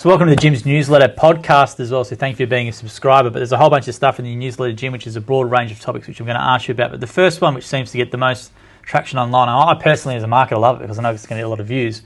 So welcome to the Jim's newsletter podcast as well. So thank you for being a subscriber. But there's a whole bunch of stuff in the newsletter, Jim, which is a broad range of topics which I'm going to ask you about. But the first one, which seems to get the most traction online, and I personally as a marketer love it because I know it's going to get a lot of views,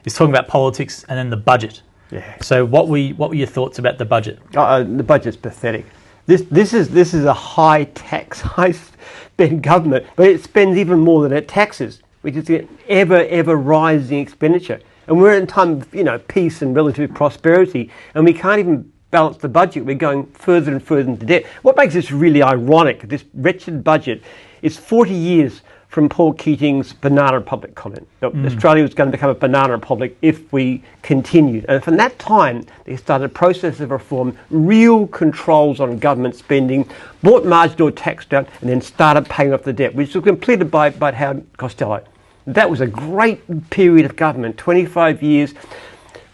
is talking about politics and then the budget. Yeah. So what were your thoughts about the budget? The budget's pathetic. This is a high tax, high spend government, but it spends even more than it taxes, which is an ever rising expenditure. And we're in a time of peace and relative prosperity, and we can't even balance the budget. We're going further and further into debt. What makes this really ironic, this wretched budget, is 40 years from Paul Keating's Banana Republic comment. Australia was going to become a banana republic if we continued. And from that time, they started a process of reform, real controls on government spending, brought marginal tax down, and then started paying off the debt, which was completed by Howard Costello. That was a great period of government, 25 years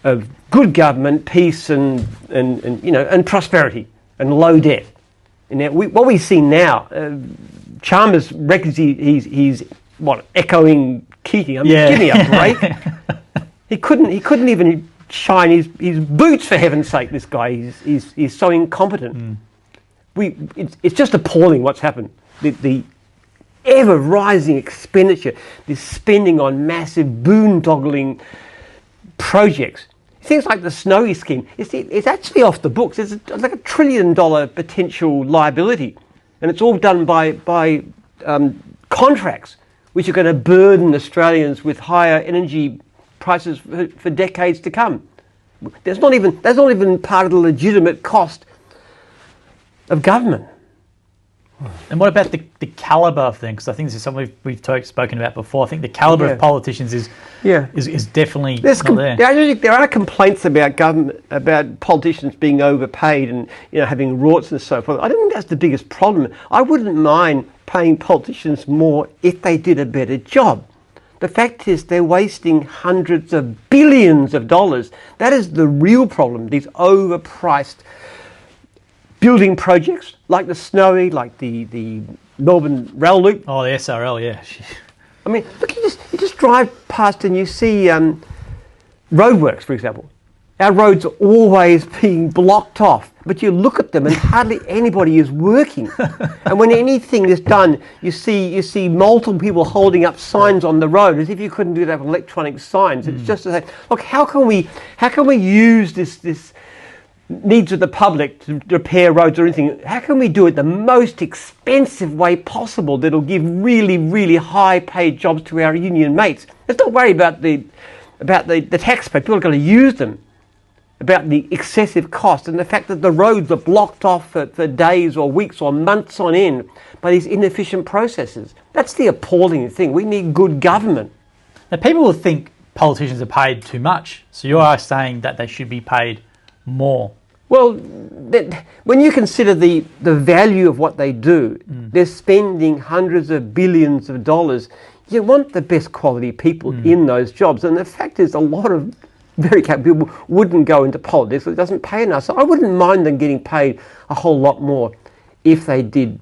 of good government, peace and prosperity and low debt. And what we see now, Chalmers reckons he's echoing Keating. I mean, give me a break. He couldn't even shine his boots, for heaven's sake. This guy, he's so incompetent. It's just appalling what's happened. The ever-rising expenditure, this spending on massive boondoggling projects. Things like the Snowy scheme, it's actually off the books. It's like $1 trillion potential liability. And it's all done by contracts, which are going to burden Australians with higher energy prices for decades to come. That's not even part of the legitimate cost of government. And what about the calibre of things? Because I think this is something we've spoken about before. I think the calibre of politicians is definitely not there. There are complaints about government, about politicians being overpaid and having rorts and so forth. I don't think that's the biggest problem. I wouldn't mind paying politicians more if they did a better job. The fact is they're wasting hundreds of billions of dollars. That is the real problem, these overpriced building projects like the Snowy, like the Melbourne Rail Loop. Oh, the SRL, yeah. I mean, look, you just drive past and you see roadworks, for example. Our roads are always being blocked off, but you look at them and hardly anybody is working. And when anything is done, you see multiple people holding up signs on the road as if you couldn't do that with electronic signs. It's just to say, look, how can we use this needs of the public to repair roads or anything? How can we do it the most expensive way possible that'll give really high paid jobs to our union mates? Let's not worry about the taxpayer. People are going to use them. About the excessive cost and the fact that the roads are blocked off for days or weeks or months on end by these inefficient processes. That's the appalling thing. We need good government. Now, people will think politicians are paid too much. So you are saying that they should be paid more. Well, when you consider the value of what they do, they're spending hundreds of billions of dollars. You want the best quality people in those jobs. And the fact is, a lot of very capable people wouldn't go into politics. It doesn't pay enough. So I wouldn't mind them getting paid a whole lot more if they did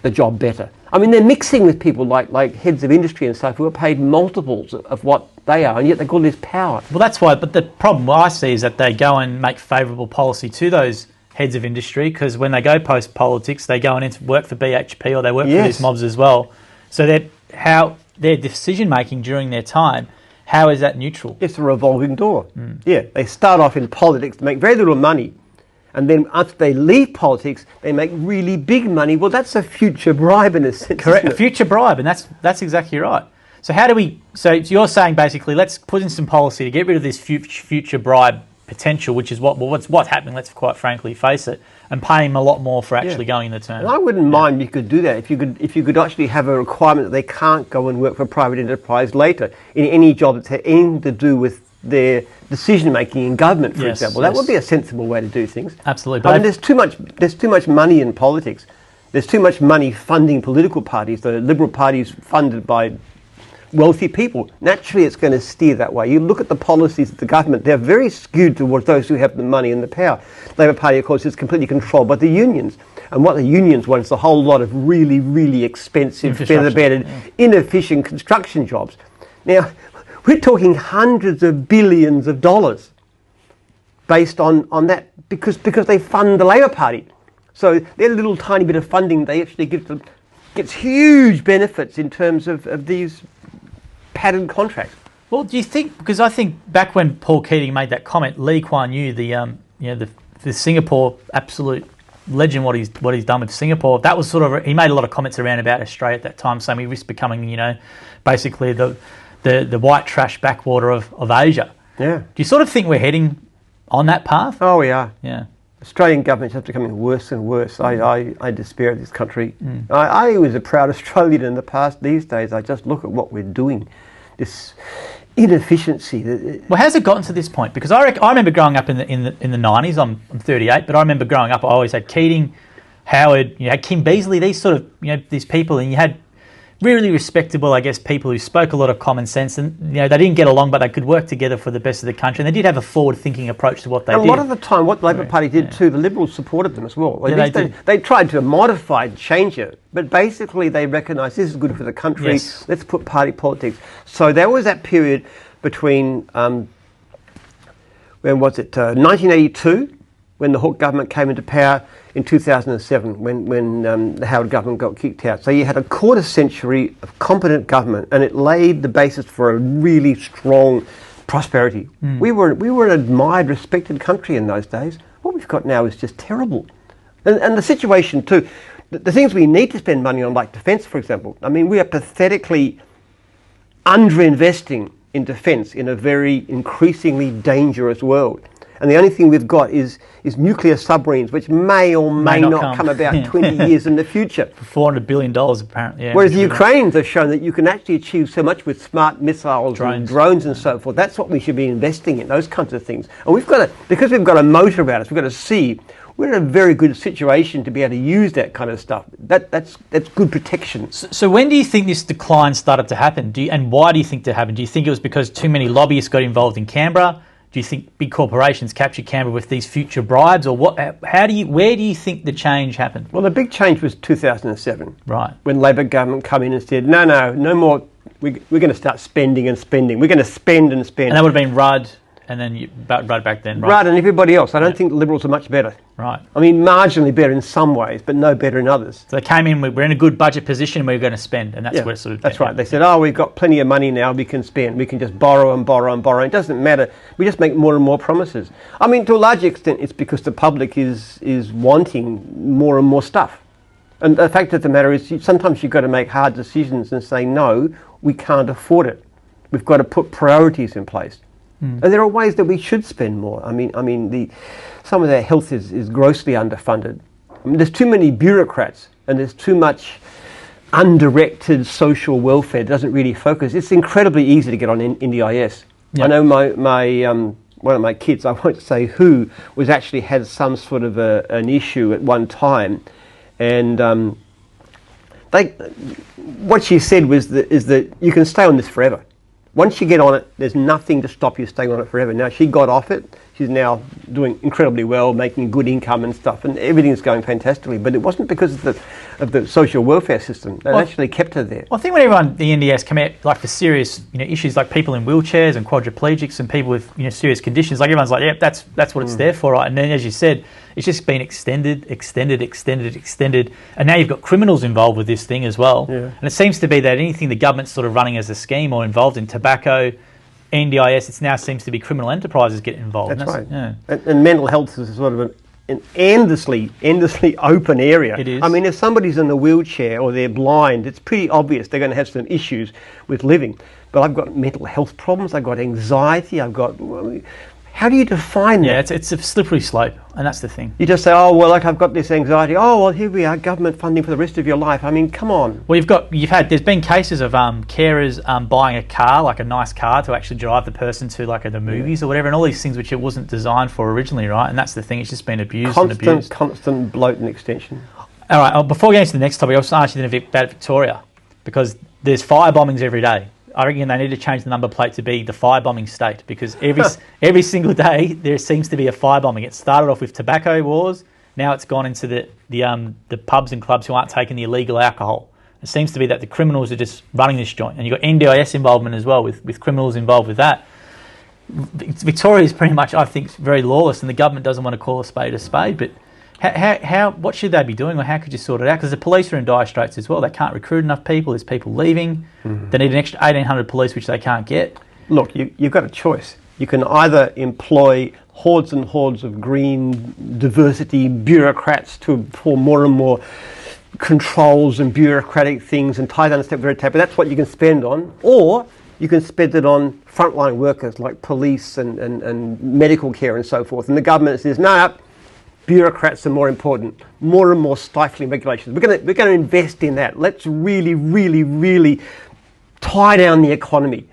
the job better. I mean, they're mixing with people like heads of industry and stuff who are paid multiples of what they are, and yet they've got this power. Well, that's why. But the problem I see is that they go and make favourable policy to those heads of industry, because when they go post politics, they go and work for BHP or they work for these mobs as well. So their decision making during their time, how is that neutral? It's a revolving door. Yeah, they start off in politics to make very little money. And then after they leave politics, they make really big money. Well, that's a future bribe in a sense. Correct, a future bribe, and that's exactly right. So how do we? So you're saying basically, let's put in some policy to get rid of this future bribe potential, which is what's happening. Let's quite frankly face it, and pay them a lot more for actually going in the term. And I wouldn't mind you could do that if you could actually have a requirement that they can't go and work for private enterprise later in any job that's had anything to do with their decision making in government, for example. That would be a sensible way to do things. Absolutely. I mean, there's too much money in politics. There's too much money funding political parties. The Liberal Party's funded by wealthy people. Naturally, it's going to steer that way. You look at the policies of the government; they're very skewed towards those who have the money and the power. The Labor Party, of course, is completely controlled by the unions. And what the unions want is a whole lot of really expensive, feather-bedded, inefficient construction jobs. Now, we're talking hundreds of billions of dollars. based on that because they fund the Labor Party. So their little tiny bit of funding they actually give them gets huge benefits in terms of these padded contracts. Well, do you think, because I think back when Paul Keating made that comment, Lee Kuan Yew, the Singapore absolute legend, what he's done with Singapore, that was sort of, he made a lot of comments around about Australia at that time, saying we risk becoming, basically the white trash backwater of Asia. Yeah. Do you sort of think we're heading on that path? Oh, we are. Yeah. Australian government's just becoming worse and worse. I despair of this country. I was a proud Australian in the past. These days, I just look at what we're doing. This inefficiency. Well, how's it gotten to this point? Because I remember growing up in the 90s. I'm 38, but I remember growing up. I always had Keating, Howard. You had Kim Beazley. These sort of these people, and you had really respectable, I guess, people who spoke a lot of common sense, and they didn't get along, but they could work together for the best of the country. And they did have a forward-thinking approach to what they did. And a lot of the time, what the Labor Party did too, the Liberals supported them as well. They tried to modify and change it, but basically they recognised this is good for the country. Yes. Let's put party politics. So there was that period between when was it 1982, when the Hawke government came into power, in 2007, when the Howard government got kicked out. So you had a quarter century of competent government, and it laid the basis for a really strong prosperity. We were an admired, respected country in those days. What we've got now is just terrible. And the situation too, the things we need to spend money on, like defence, for example. I mean, we are pathetically underinvesting in defence in a very increasingly dangerous world. And the only thing we've got is nuclear submarines, which may or may not come about 20 years in the future. For $400 billion, apparently. Yeah, whereas the Ukrainians have shown that you can actually achieve so much with smart missiles and drones and so forth. That's what we should be investing in, those kinds of things. And because we've got a motor about us, we've got to see, we're in a very good situation to be able to use that kind of stuff. That's good protection. So when do you think this decline started to happen? And why do you think it happened? Do you think it was because too many lobbyists got involved in Canberra? Do you think big corporations captured Canberra with these future bribes, or what? Where do you think the change happened? Well, the big change was 2007, right? When Labor government come in and said, no more. We're going to start spending and spending. We're going to spend and spend. And that would have been Rudd, and then Rudd back then, right? Rudd and everybody else. I don't think the Liberals are much better. Right. I mean, marginally better in some ways, but no better in others. So they came in, we're in a good budget position, we're going to spend, and that's where it sort of... That's right. They said, we've got plenty of money now, we can spend. We can just borrow and borrow and borrow. It doesn't matter. We just make more and more promises. I mean, to a large extent, it's because the public is wanting more and more stuff. And the fact of the matter is, sometimes you've got to make hard decisions and say, no, we can't afford it. We've got to put priorities in place. And there are ways that we should spend more. I mean, some of their health is grossly underfunded. I mean, there's too many bureaucrats, and there's too much undirected social welfare that doesn't really focus. It's incredibly easy to get on NDIS. Yep. I know my one of my kids, I won't say who, was actually had some sort of an issue at one time, and what she said is that you can stay on this forever. Once you get on it, there's nothing to stop you staying on it forever. Now, she got off it. She's now doing incredibly well, making good income and stuff, and everything's going fantastically. But it wasn't because of the social welfare system. They actually kept her there. Well, I think when the NDIS come out, like for serious issues like people in wheelchairs and quadriplegics and people with serious conditions, like everyone's like, yeah, that's what it's there for, right? And then, as you said, it's just been extended, and now you've got criminals involved with this thing as well. Yeah. And it seems to be that anything the government's sort of running as a scheme or involved in tobacco, NDIS, it now seems to be criminal enterprises getting involved. That's right. Yeah. And mental health is sort of an endlessly open area. It is. I mean, if somebody's in a wheelchair or they're blind, it's pretty obvious they're going to have some issues with living. But I've got mental health problems, I've got anxiety, how do you define that? Yeah, it's a slippery slope, and that's the thing. You just say, I've got this anxiety. Oh, well, here we are, government funding for the rest of your life. I mean, come on. Well, there's been cases of carers buying a car, like a nice car, to actually drive the person to like the movies or whatever, and all these things which it wasn't designed for originally, right? And that's the thing. It's just been abused. Constant bloat and extension. All right. Before getting to the next topic, I was asking you about Victoria, because there's firebombings every day. I reckon they need to change the number plate to be the firebombing state, because every single day there seems to be a firebombing. It started off with tobacco wars. Now it's gone into the pubs and clubs who aren't taking the illegal alcohol. It seems to be that the criminals are just running this joint, and you've got NDIS involvement as well with criminals involved with that. Victoria is pretty much, I think, very lawless, and the government doesn't want to call a spade. But what should they be doing, or how could you sort it out? Because the police are in dire straits as well. They can't recruit enough people. There's people leaving. They need an extra 1,800 police, which they can't get. Look, you've got a choice. You can either employ hordes and hordes of green diversity bureaucrats to pour more and more controls and bureaucratic things and tie down the step very tight, but that's what you can spend on, or you can spend it on frontline workers like police and medical care and so forth. And the government says, no, bureaucrats are more important, more and more stifling regulations. We're going to invest in that. Let's really, really, really tie down the economy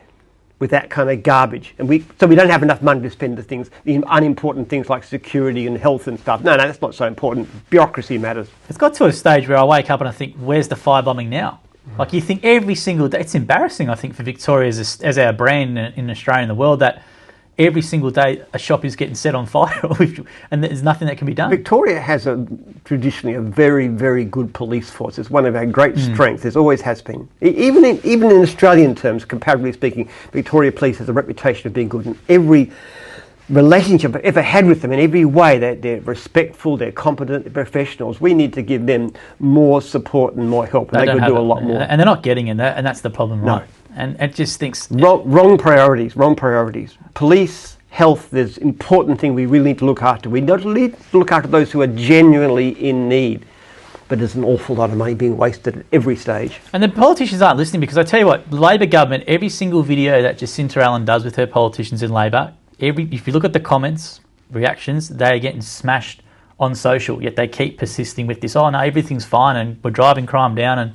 with that kind of garbage. And so we don't have enough money to spend the unimportant things like security and health and stuff. No, that's not so important. Bureaucracy matters. It's got to a stage where I wake up and I think, where's the firebombing now? Like, you think every single day, it's embarrassing, I think, for Victoria as our brand in Australia and the world, that every single day a shop is getting set on fire and there's nothing that can be done. Victoria has traditionally a very, very good police force. It's one of our great strengths. It always has been. Even in Australian terms, comparatively speaking, Victoria Police has a reputation of being good in every relationship I've ever had with them in every way. They're respectful, they're competent, they're professionals. We need to give them more support and more help, and they could do a lot more. And they're not getting in that, and that's the problem, right? And it just thinks... Wrong priorities. Police, health, there's important thing we really need to look after. We not need to look after those who are genuinely in need, but there's an awful lot of money being wasted at every stage. And the politicians aren't listening, because I tell you what, the Labor government, every single video that Jacinta Allen does with her politicians in Labor, if you look at the comments, reactions, they are getting smashed on social, yet they keep persisting with this, oh no, everything's fine and we're driving crime down and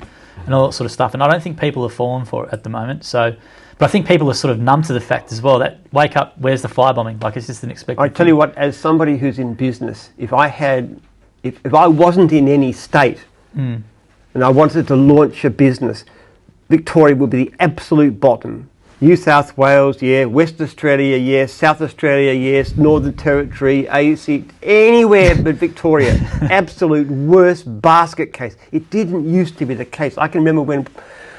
all that sort of stuff. And I don't think people are falling for it at the moment. So, but I think people are sort of numb to the fact as well that, wake up, where's the firebombing? Like, it's just an expected I tell you what, as somebody who's in business, if I wasn't in any state and I wanted to launch a business, Victoria would be the absolute bottom. New South Wales, yeah. West Australia, yes. South Australia, yes. Northern Territory, AC, anywhere but Victoria. Absolute worst basket case. It didn't used to be the case. I can remember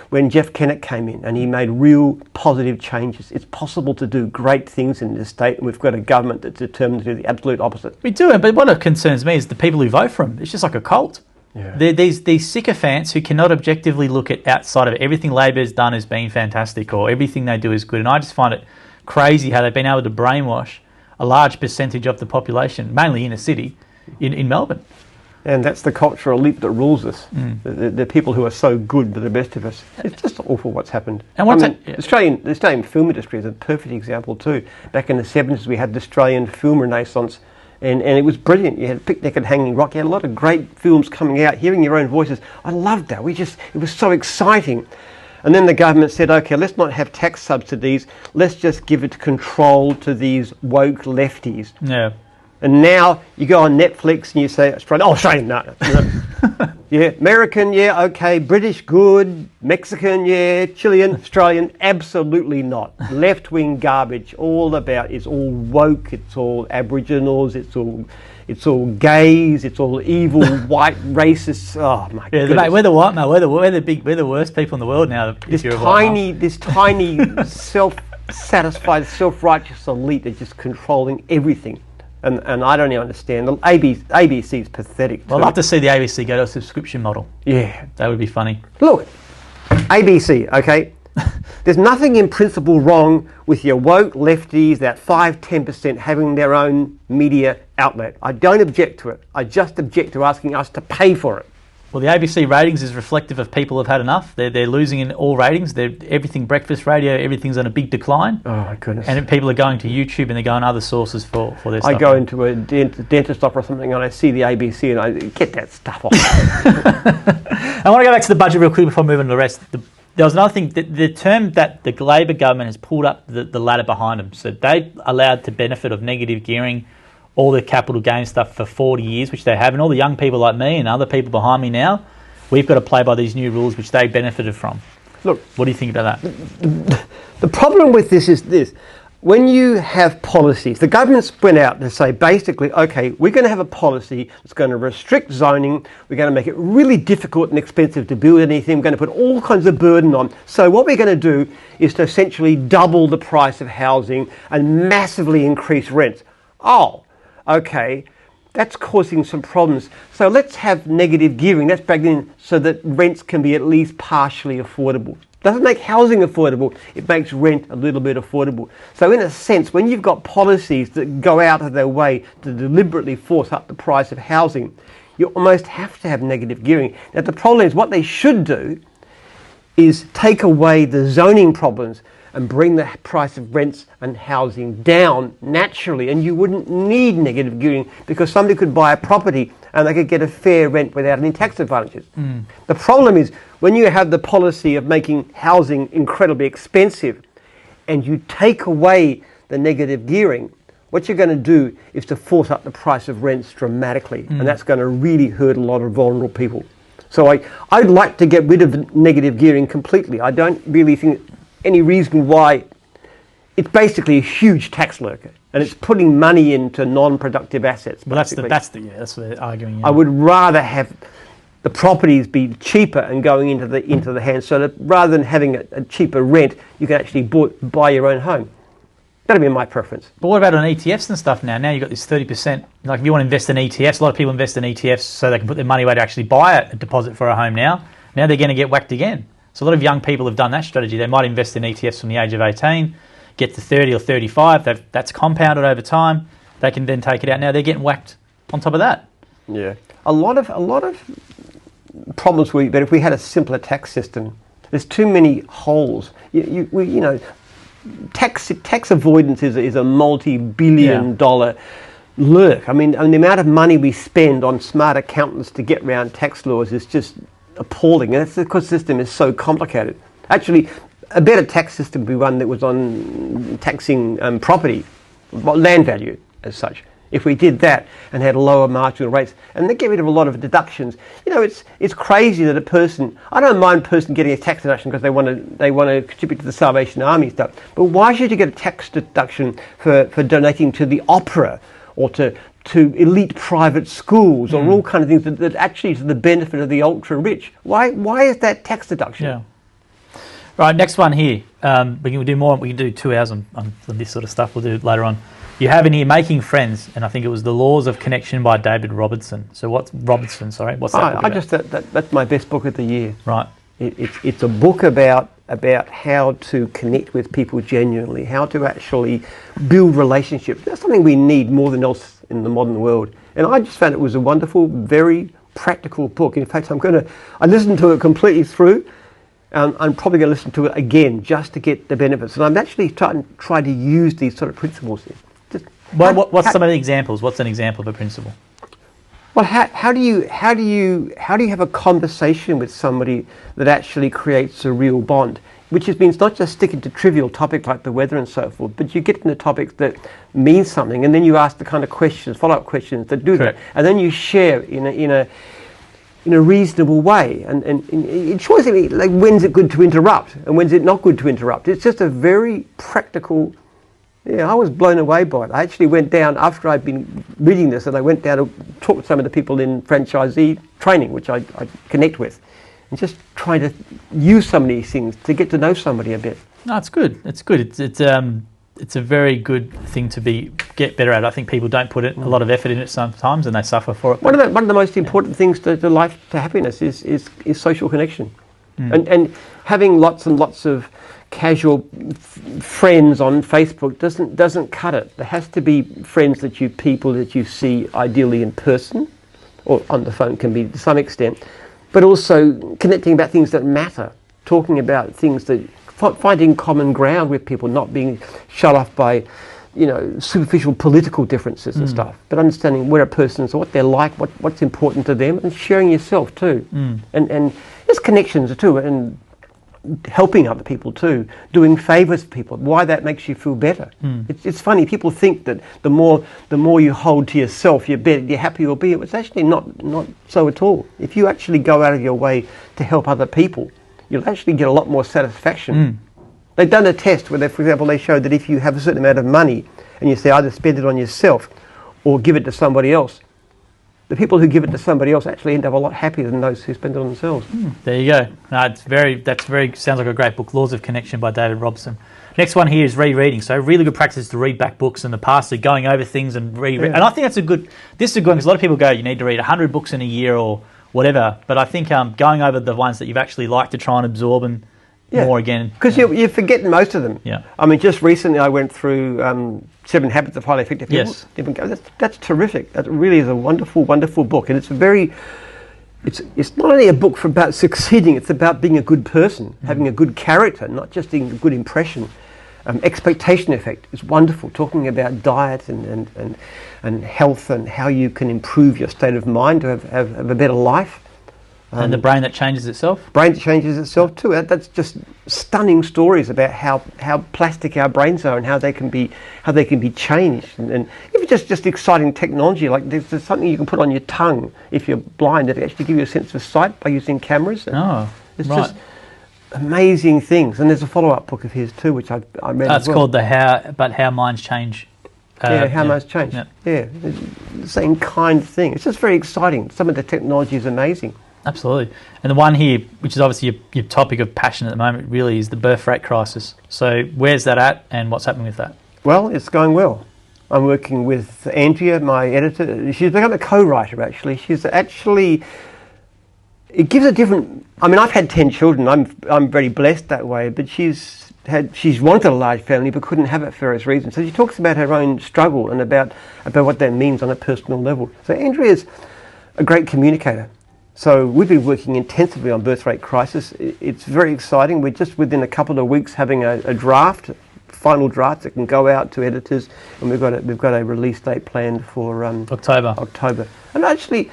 when Jeff Kennett came in and he made real positive changes. It's possible to do great things in this state, and we've got a government that's determined to do the absolute opposite. We do, but what concerns me is the people who vote for him. It's just like a cult. Yeah. They're these sycophants who cannot objectively look at outside of it. Everything Labor has done has been fantastic, or everything they do is good. And I just find it crazy how they've been able to brainwash a large percentage of the population, mainly in a city, in Melbourne. And that's the cultural elite that rules us. The people who are so good to the best of us. It's just awful what's happened. And the Australian film industry is a perfect example too. Back in the 70s, we had the Australian film renaissance. And it was brilliant. You had Picnic at Hanging Rock. You had a lot of great films coming out, hearing your own voices. I loved that. It was so exciting. And then the government said, okay, let's not have tax subsidies. Let's just give it control to these woke lefties. Yeah. And now you go on Netflix and you say, Australian, no. Yeah, American, yeah, okay. British, good. Mexican, yeah. Chilean, Australian, absolutely not. Left-wing garbage, it's all woke, it's all Aboriginals, it's all gays, it's all evil white racists. Oh my goodness. Mate, we're the white male. We're the worst people in the world now. This tiny self-satisfied, self-righteous elite are just controlling everything. And I don't even understand. The ABC is pathetic. Well, I'd love to see the ABC go to a subscription model. Yeah. That would be funny. Look, ABC, okay? There's nothing in principle wrong with your woke lefties, that 5-10% having their own media outlet. I don't object to it. I just object to asking us to pay for it. Well, the ABC ratings is reflective of people who've had enough. They're losing in all ratings. Everything breakfast radio, everything's on a big decline. Oh my goodness! And people are going to YouTube and they're going to other sources for their stuff. I go into a dentist office or something and I see the ABC and I get that stuff off. I want to go back to the budget real quick before moving to the rest. There was another thing, the term that the Labor government has pulled up the ladder behind them. So they allowed the benefit of negative gearing, all the capital gains stuff for 40 years, which they have, and all the young people like me and other people behind me now, we've got to play by these new rules which they benefited from. Look, what do you think about that? The problem with this is this. when you have policies, the government's went out to say basically, okay, we're going to have a policy that's going to restrict zoning, we're going to make it really difficult and expensive to build anything, we're going to put all kinds of burden on. So what we're going to do is to essentially double the price of housing and massively increase rents. Oh, okay, that's causing some problems. So let's have negative gearing, let's bring in so that rents can be at least partially affordable. Doesn't make housing affordable, it makes rent a little bit affordable. So in a sense, when you've got policies that go out of their way to deliberately force up the price of housing, you almost have to have negative gearing. Now the problem is what they should do is take away the zoning problems and bring the price of rents and housing down naturally, and you wouldn't need negative gearing because somebody could buy a property and they could get a fair rent without any tax advantages. The problem is when you have the policy of making housing incredibly expensive and you take away the negative gearing, what you're going to do is to force up the price of rents dramatically, and that's going to really hurt a lot of vulnerable people. So I'd like to get rid of negative gearing completely. I don't really think any reason why. It's basically a huge tax lurker, and it's putting money into non-productive assets. Well, that's what they're arguing. Yeah. I would rather have the properties be cheaper and going into the hands, so that rather than having a cheaper rent, you can actually buy your own home. That'd be my preference. But what about on ETFs and stuff now? Now you've got this 30%. Like if you want to invest in ETFs, a lot of people invest in ETFs so they can put their money away to actually buy a deposit for a home now. Now they're going to get whacked again. So a lot of young people have done that strategy. They might invest in ETFs from the age of 18, get to 30 or 35. That's compounded over time. They can then take it out. Now they're getting whacked on top of that. Yeah. A lot of problems but if we had a simpler tax system, there's too many holes. Tax avoidance is a multi-billion dollar lurk. I mean, the amount of money we spend on smart accountants to get around tax laws is just appalling. And that's because the system is so complicated. Actually, a better tax system would be one that was on taxing property, land value as such. If we did that and had lower marginal rates, and they get rid of a lot of deductions, it's crazy that a person. I don't mind a person getting a tax deduction because they want to contribute to the Salvation Army stuff. But why should you get a tax deduction for donating to the opera or to elite private schools or all kind of things that actually to the benefit of the ultra rich? Why is that tax deduction? Yeah. Right, next one here. We can do more. We can do 2 hours on this sort of stuff. We'll do it later on. You have in here Making Friends, and I think it was The Laws of Connection by David Robertson. So what's Robertson? Sorry, what's that book about? That's my best book of the year. Right. It's a book about how to connect with people genuinely, how to actually build relationships. That's something we need more than else in the modern world. And I just found it was a wonderful, very practical book. In fact, I listened to it completely through. I'm probably going to listen to it again just to get the benefits. And I'm actually trying to use these sort of principles. What's some of the examples? What's an example of a principle? Well, how do you have a conversation with somebody that actually creates a real bond? Which means not just sticking to trivial topics like the weather and so forth, but you get into topics that mean something, and then you ask the kind of questions, follow-up questions that do Correct. that, and then you share in a reasonable way. And it shows me like when's it good to interrupt and when's it not good to interrupt. It's just a very practical. Yeah, I was blown away by it. I actually went down after I'd been reading this, and I went down to talk to some of the people in franchisee training, which I connect with, and just trying to use some of these things to get to know somebody a bit. No, it's good. It's good. It's a very good thing to get better at. I think people don't put a lot of effort in it sometimes, and they suffer for it. One of the most important things to life, to happiness, is social connection, and having lots and lots of casual friends on Facebook doesn't cut it. There has to be people that you see ideally in person, or on the phone can be to some extent, but also connecting about things that matter, talking about things that finding common ground with people, not being shut off by superficial political differences and stuff, but understanding where a person is, what they're like, what's important to them, and sharing yourself too, and there's connections too, and helping other people too, doing favours for people, why that makes you feel better. It's funny, people think that the more you hold to yourself, you're happy you'll be. It's actually not so at all. If you actually go out of your way to help other people, you'll actually get a lot more satisfaction. They've done a test where, for example, they showed that if you have a certain amount of money and you say either spend it on yourself or give it to somebody else, the people who give it to somebody else actually end up a lot happier than those who spend it on themselves. There you go. No, sounds like a great book, Laws of Connection by David Robson. Next one here is rereading. So really good practice to read back books in the past, so going over things and reread. Yeah. And I think this is a good one because a lot of people go, you need to read 100 books in a year or whatever. But I think going over the ones that you've actually liked to try and absorb and more again. Because you forget most of them. Yeah. I mean, just recently I went through 7 Habits of Highly Effective People. Yes. That's terrific. That really is a wonderful, wonderful book. And it's not only a book about succeeding, it's about being a good person, having a good character, not just being a good impression. Expectation effect is wonderful, talking about diet and health and how you can improve your state of mind to have a better life. And the brain that changes itself? Brain that changes itself too. That's just stunning stories about how plastic our brains are and how they can be changed. And even just exciting technology, like there's something you can put on your tongue if you're blind that actually give you a sense of sight by using cameras. It's just amazing things. And there's a follow-up book of his too, which I read. That's called How Minds Change. How Minds Change. Yeah, the same kind of thing. It's just very exciting. Some of the technology is amazing. Absolutely. And the one here, which is obviously your topic of passion at the moment, really is the birth rate crisis. So where's that at and what's happening with that? Well, it's going well. I'm working with Andrea, my editor. She's become a co-writer, actually. It gives a different... I mean, I've had 10 children. I'm very blessed that way, but she's wanted a large family but couldn't have it for various reasons. So she talks about her own struggle and about what that means on a personal level. So Andrea's a great communicator. So we've been working intensively on birth rate crisis. It's very exciting. We're just within a couple of weeks having a final draft that can go out to editors, and we've got a release date planned for October. And actually,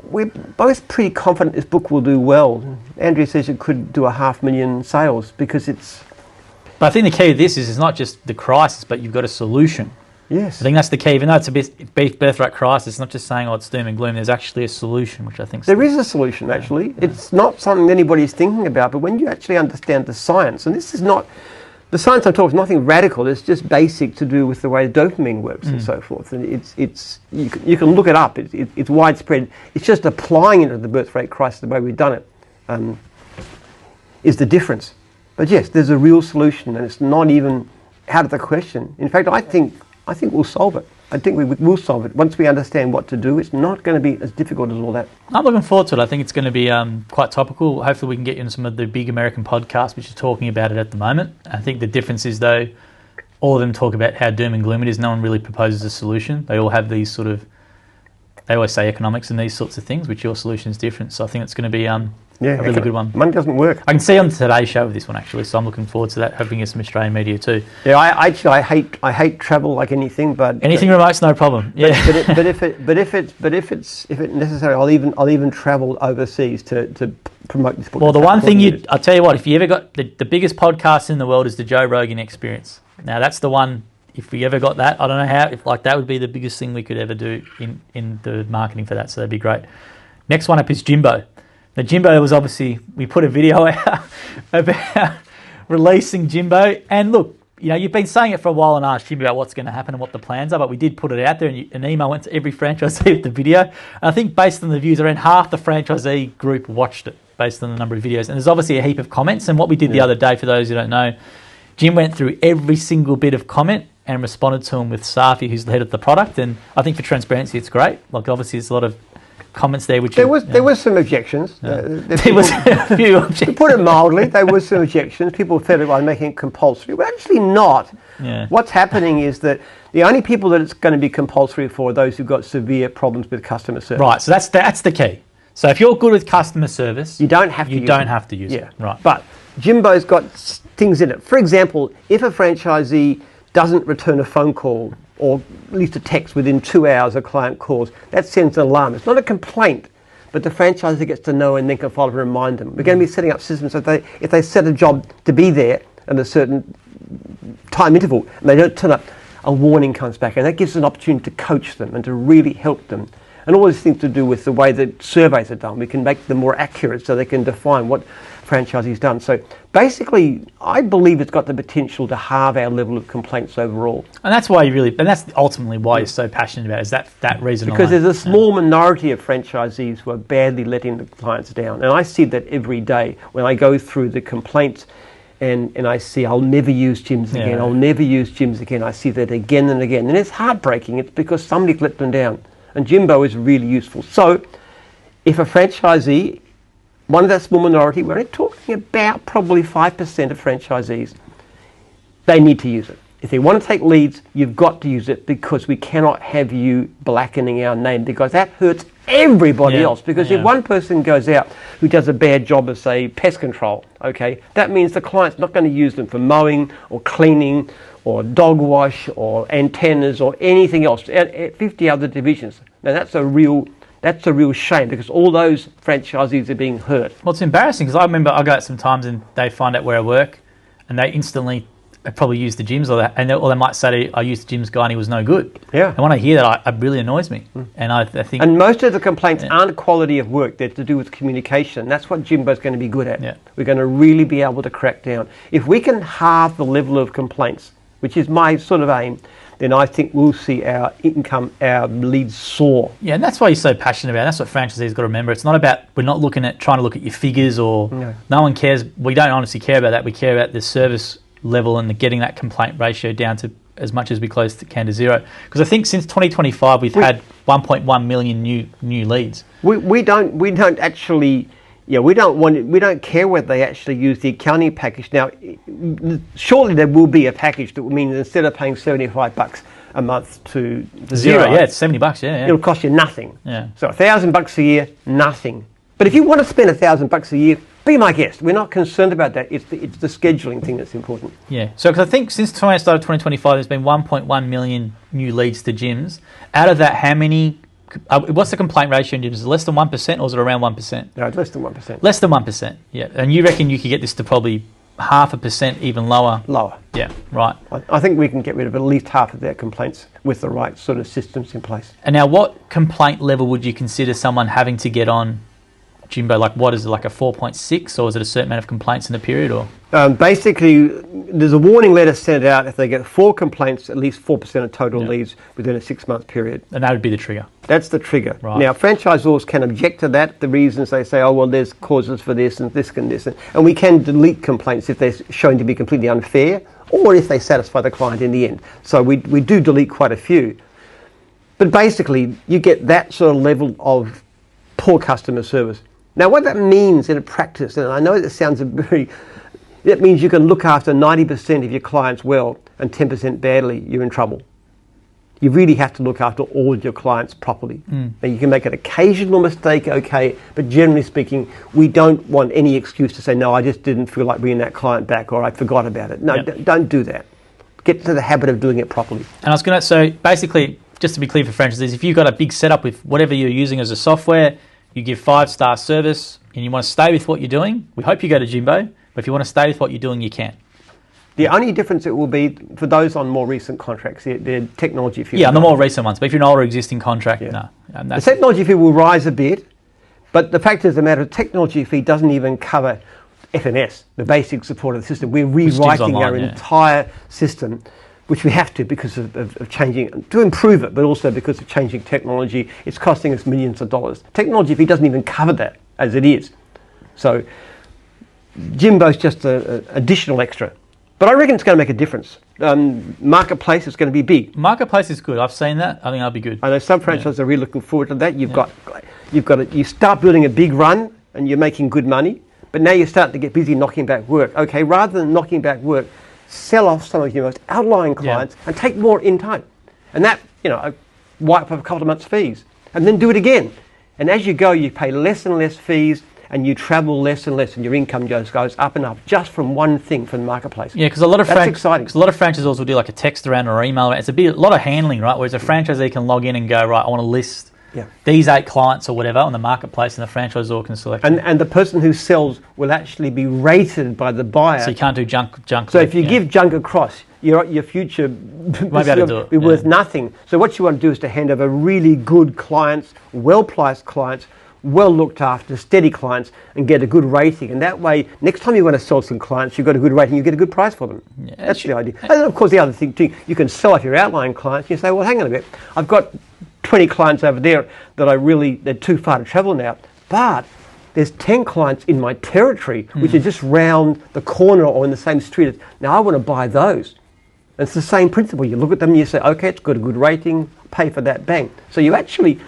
we're both pretty confident this book will do well. Andrea says it could do 500,000 sales because it's... But I think the key to this is it's not just the crisis, but you've got a solution. Yes. I think that's the key. Even though it's a birth rate crisis, it's not just saying, it's doom and gloom. There's actually a solution, which I think... There is a solution, actually. Yeah. It's not something anybody's thinking about, but when you actually understand the science, and this is not... The science I'm talking is nothing radical. It's just basic to do with the way dopamine works and so forth. And you can look it up. It's widespread. It's just applying it to the birth rate crisis the way we've done it is the difference. But yes, there's a real solution, and it's not even out of the question. In fact, I think we'll solve it. I think we will solve it. Once we understand what to do, it's not going to be as difficult as all that. I'm looking forward to it. I think it's going to be quite topical. Hopefully we can get you in some of the big American podcasts which are talking about it at the moment. I think the difference is, though, all of them talk about how doom and gloom it is. No one really proposes a solution. They all have these sort of... They always say economics and these sorts of things, which your solution is different. So I think it's going to be... a really good one. Money doesn't work. I can see on Today's Show with this one, actually, so I'm looking forward to that, hoping it's some Australian media too. Yeah, I hate travel like anything, but anything remote's no problem. Yeah, but if it's necessary, I'll even travel overseas to promote this book. Well, the one thing I'll tell you what, if you ever got the biggest podcast in the world is the Joe Rogan Experience. Now that's the one. If we ever got that, I don't know how. That would be the biggest thing we could ever do in the marketing for that. So that'd be great. Next one up is Jimbo. Now, Jimbo was obviously, we put a video out about releasing Jimbo. And look, you've been saying it for a while and asked Jimbo about what's going to happen and what the plans are, but we did put it out there, and an email went to every franchisee with the video. And I think based on the views, around half the franchisee group watched it based on the number of videos. And there's obviously a heap of comments. And what we did the other day, for those who don't know, Jim went through every single bit of comment and responded to him with Safi, who's the head of the product. And I think for transparency, it's great. Obviously, there's a lot of comments there, which there was some objections. There was a few objections. To put it mildly, there was some objections. People felt it by making it compulsory. Well, actually not. Yeah. What's happening is that the only people that it's going to be compulsory for are those who've got severe problems with customer service. Right. So that's the key. So if you're good with customer service, you don't have to use it. Yeah. Right. But Jimbo's got things in it. For example, if a franchisee doesn't return a phone call or at least a text within 2 hours a client calls, that sends an alarm. It's not a complaint, but the franchisee gets to know and then can follow and remind them. We're going to be setting up systems so if they set a job to be there at a certain time interval and they don't turn up, a warning comes back, and that gives us an opportunity to coach them and to really help them. And all these things to do with the way that surveys are done. We can make them more accurate so they can define what franchisees done. So basically, I believe it's got the potential to halve our level of complaints overall. And that's why that's ultimately why you're so passionate about it, is that reason Because alone. there's a small minority of franchisees who are badly letting the clients down. And I see that every day when I go through the complaints and I see I'll never use gyms again, I'll never use gyms again. I see that again and again. And it's heartbreaking. It's because somebody let them down. And Jimbo is really useful. So if a franchisee, one of that small minority, we're only talking about probably 5% of franchisees, they need to use it. If they want to take leads, you've got to use it, because we cannot have you blackening our name, because that hurts everybody else. Because if one person goes out who does a bad job of, say, pest control, okay, that means the client's not going to use them for mowing or cleaning or dog wash or antennas or anything else, 50 other divisions. Now that's a real shame, because all those franchisees are being hurt. Well, it's embarrassing, because I remember I go out sometimes and they find out where I work and they instantly probably use the gyms, or they might say, I used the gyms guy and he was no good. Yeah. And when I hear that, it really annoys me. And I think... And most of the complaints aren't quality of work, they're to do with communication. That's what Jimbo's going to be good at. Yeah. We're going to really be able to crack down. If we can halve the level of complaints, which is my sort of aim, then I think we'll see our income, our leads soar. Yeah, and that's why you're so passionate about it. That's what franchisees got to remember. It's not about, we're not trying to look at your figures, or no one cares. We don't honestly care about that. We care about the service level and getting that complaint ratio down to as much as we close can to zero. Because I think since 2025 we've had 1.1 million new leads. We don't actually. Yeah, we don't care whether they actually use the accounting package. Now, surely there will be a package that will mean that instead of paying $75 a month to the zero, it's $70. It'll cost you nothing. Yeah. So $1,000 a year, nothing. But if you want to spend $1,000 a year, be my guest. We're not concerned about that. It's the scheduling thing that's important. Yeah. So, because I think since the start of 2025, there's been 1.1 million new leads to gyms. Out of that, how many? What's the complaint ratio in gyms? Is it less than 1%, or is it around 1%? No, it's less than 1%. Less than 1%. Yeah. And you reckon you could get this to probably 0.5%, even lower? Lower. Yeah. Right. I think we can get rid of at least half of their complaints with the right sort of systems in place. And now, what complaint level would you consider someone having to get on Jimbo? Like, what is it, like a 4.6, or is it a certain amount of complaints in a period? Or basically, there's a warning letter sent out if they get 4 complaints, at least 4% of total leads within a 6-month period. And that would be the trigger. That's the trigger. Right. Now, franchisors can object to that. The reasons they say, oh, well, there's causes for this and this and this. And we can delete complaints if they're shown to be completely unfair, or if they satisfy the client in the end. So we do delete quite a few. But basically, you get that sort of level of poor customer service. Now, what that means in a practice, and I know that sounds that means you can look after 90% of your clients well and 10% badly, you're in trouble. You really have to look after all of your clients properly. Now, you can make an occasional mistake, okay, but generally speaking, we don't want any excuse to say, no, I just didn't feel like bringing that client back, or I forgot about it. No, don't do that. Get to the habit of doing it properly. And I was going to, so basically, just to be clear for franchisees, if you've got a big setup with whatever you're using as a software, you give 5-star service, and you want to stay with what you're doing, we hope you go to Jimbo, but if you want to stay with what you're doing, you can. The only difference it will be for those on more recent contracts, the technology fee. Yeah, on the more recent ones, but if you're an older existing contract, no. The technology fee will rise a bit, but the fact is the matter, technology fee doesn't even cover FMS, the basic support of the system. We're rewriting our entire system, which we have to because of changing, to improve it, but also because of changing technology. It's costing us millions of dollars. Technology fee doesn't even cover that as it is. So Jimbo's just an additional extra. But I reckon it's going to make a difference. Marketplace is going to be big. Marketplace is good. I've seen that. I think that'll be good. I know some franchises are really looking forward to that. You start building a big run and you're making good money, but now you're starting to get busy knocking back work. Okay, rather than knocking back work, sell off some of your most outlying clients and take more in time. And that, wipe up a couple of months' fees. And then do it again. And as you go, you pay less and less fees, and you travel less and less, and your income just goes up and up just from one thing from the marketplace. Yeah, because a lot of exciting. Cause a lot of franchisors will do like a text around or email. It's a lot of handling, right? Whereas a franchisee can log in and go, right, I want to list these 8 clients or whatever on the marketplace, and the franchisor can select. And the person who sells will actually be rated by the buyer. So you can't do junk. So if you give junk across, your future will be worth nothing. So what you want to do is to hand over really good clients, well-priced clients, well looked after, steady clients, and get a good rating. And that way, next time you want to sell some clients, you've got a good rating, you get a good price for them. Yeah, that's the idea. And then, of course, the other thing too, you can sell off your outlying clients. You say, well, hang on a bit, I've got 20 clients over there that they're too far to travel now, but there's 10 clients in my territory which are just round the corner or in the same street. Now I want to buy those. And it's the same principle. You look at them and you say, okay, it's got a good rating, pay for that, bang. So you actually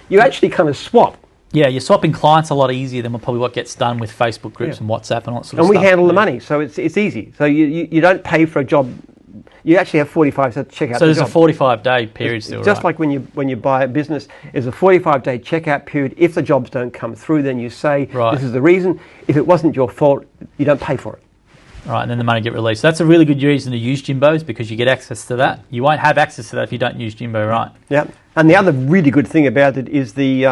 kind of swap. Yeah, you're swapping clients a lot easier than probably what gets done with Facebook groups and WhatsApp and all that sort of stuff. And we handle the money, so it's easy. So you don't pay for a job. You actually have 45 days to check out. So there's a 45-day period still, just like when you buy a business, there's a 45-day checkout period. If the jobs don't come through, then you say, this is the reason. If it wasn't your fault, you don't pay for it. Right, and then the money get released. So that's a really good reason to use Jimbos because you get access to that. You won't have access to that if you don't use Jimbo, right? Yeah, and the other really good thing about it is the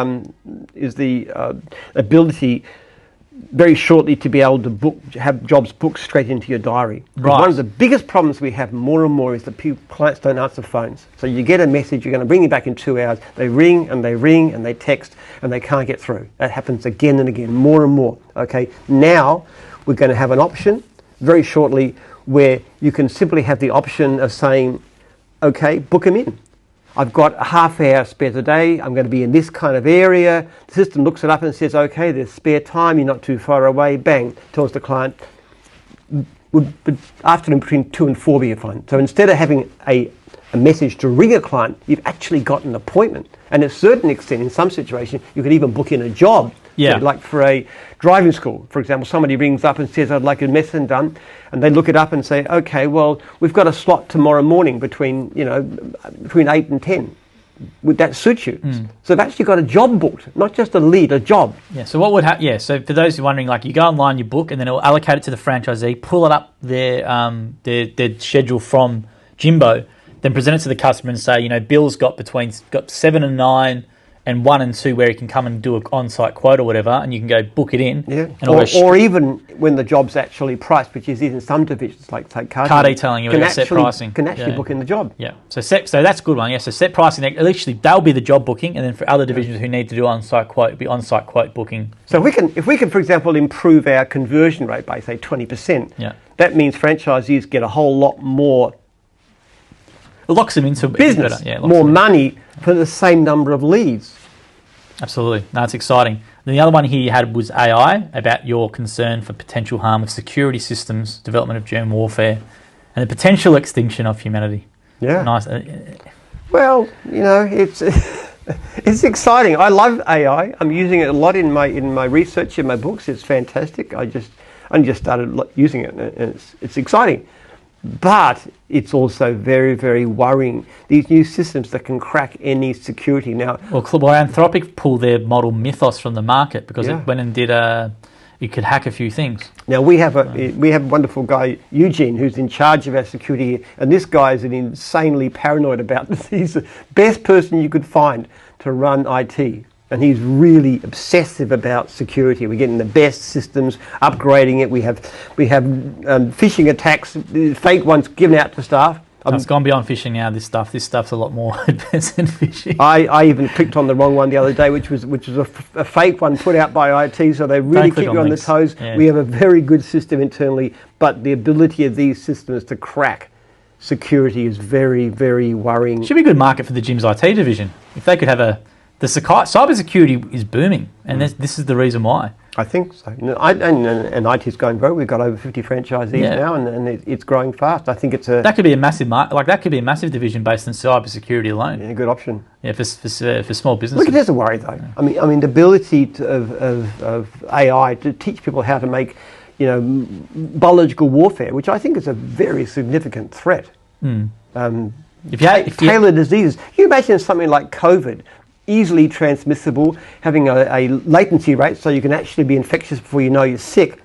ability very shortly to be able to have jobs booked straight into your diary. Right. One of the biggest problems we have more and more is that clients don't answer phones. So you get a message, you're going to bring you back in 2 hours. They ring and they text and they can't get through. That happens again and again, more and more. Okay, now we're going to have an option very shortly where you can simply have the option of saying, okay, book them in. I've got a half hour spare today. I'm going to be in this kind of area. The system looks it up and says, okay, there's spare time. You're not too far away. Bang, tells the client, afternoon between 2 and 4 be fine. So instead of having a message to ring a client, you've actually got an appointment. And to a certain extent, in some situations, you can even book in a job. Yeah. So like for a driving school, for example, somebody rings up and says, I'd like a lesson done. And they look it up and say, okay, well, we've got a slot tomorrow morning between 8 and 10. Would that suit you? So they've actually got a job booked, not just a lead, a job. Yeah, so what would happen? Yeah, so for those who are wondering, like you go online, you book, and then it'll allocate it to the franchisee, pull it up their schedule from Jimbo, then present it to the customer and say, Bill's got 7 and 9 and 1 and 2 where he can come and do an on-site quote or whatever, and you can go book it in. Yeah. Or even when the job's actually priced, which is in some divisions, like say car detailing, you have set pricing. Can actually book in the job. Yeah. So that's a good one. Yeah. So set pricing, actually they'll be the job booking, and then for other divisions who need to do on-site quote, it'll be on-site quote booking. So if we can, for example, improve our conversion rate by say 20%, that means franchisees get a whole lot more. It locks them into business, more money for the same number of leads. Absolutely. No, it's exciting. Then the other one here you had was AI, about your concern for potential harm of security systems, development of germ warfare, and the potential extinction of humanity. Yeah. Nice. Well, it's it's exciting. I love AI. I'm using it a lot in my research, in my books. It's fantastic. I just started using it, and it's exciting. But it's also very, very worrying. These new systems that can crack any security now. Well, Anthropic pulled their model Mythos from the market because it went and did it could hack a few things. Now we have a wonderful guy, Eugene, who's in charge of our security, and this guy is insanely paranoid about this. He's the best person you could find to run IT. And he's really obsessive about security. We're getting the best systems, upgrading it. We have phishing attacks, fake ones given out to staff. It's gone beyond phishing now. This stuff's a lot more advanced than phishing. I even clicked on the wrong one the other day, which was a fake one put out by IT. So they really keep you on the toes. Yeah. We have a very good system internally, but the ability of these systems to crack security is very, very worrying. Should be a good market for the Jim's IT division if they could have the cybersecurity is booming, and this is the reason why. I think so. And IT is going very. We've got over 50 franchisees now, and it's growing fast. I think that could be a massive that could be a massive division based on cybersecurity alone. Yeah, good option. Yeah, for small businesses. Look, there's a worry though. Yeah. I mean, the ability of AI to teach people how to make, biological warfare, which I think is a very significant threat. If tailored diseases. Can you imagine something like COVID? Easily transmissible, having a latency rate so you can actually be infectious before you know you're sick.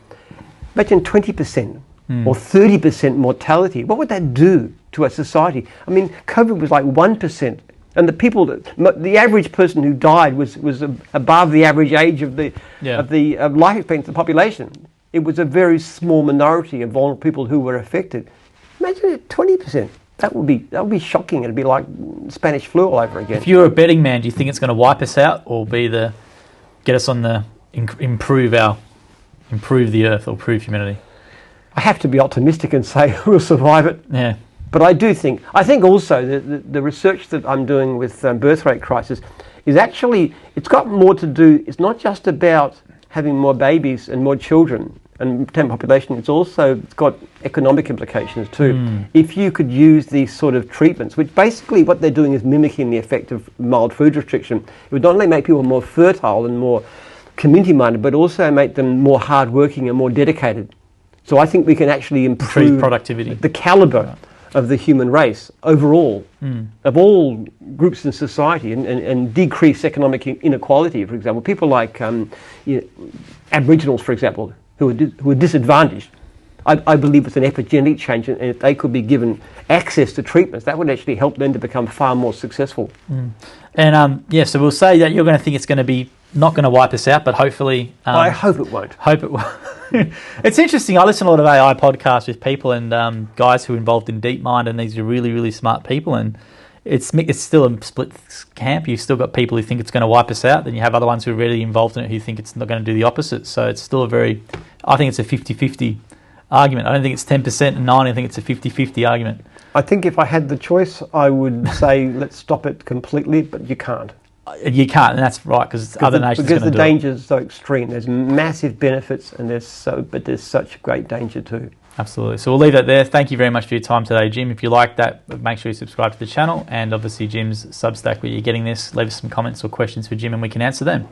Imagine 20% or 30% mortality. What would that do to a society? I mean, COVID was like 1%, and the average person who died was above the average age of the life expectancy of the population. It was a very small minority of vulnerable people who were affected. Imagine it, 20%. That would be shocking. It'd be like Spanish flu all over again. If you're a betting man, do you think it's going to wipe us out or get us on the improve the earth or improve humanity. I have to be optimistic and say we'll survive it. Yeah. But I think also the research that I'm doing with birth rate crisis is actually, it's got more to do, it's not just about having more babies and more children and population, it's got economic implications too. If you could use these sort of treatments, which basically what they're doing is mimicking the effect of mild food restriction, it would not only make people more fertile and more community-minded, but also make them more hard-working and more dedicated. So I think we can actually improve productivity, the calibre of the human race overall, of all groups in society, and decrease economic inequality. For example, people like Aboriginals, for example, who are disadvantaged. I believe it's an epigenetic change, and if they could be given access to treatments, that would actually help them to become far more successful. And so we'll say that you're going to think it's going to be not going to wipe us out, but hopefully... I hope it won't. Hope it won't. It's interesting. I listen to a lot of AI podcasts with people and guys who are involved in DeepMind, and these are really, really smart people, and it's still a split camp. You've still got people who think it's going to wipe us out, then you have other ones who are really involved in it who think it's not going to do the opposite. So it's still I think it's a 50-50 argument. I don't think it's 10% and 90%. I think it's a 50-50 argument. I think if I had the choice, I would say let's stop it completely, but you can't. You can't, and that's right, because other nations because the danger it. is so extreme. There's massive benefits, and there's such great danger too. Absolutely. So we'll leave that there. Thank you very much for your time today, Jim. If you like that, make sure you subscribe to the channel, and obviously Jim's Substack where you're getting this. Leave us some comments or questions for Jim, and we can answer them.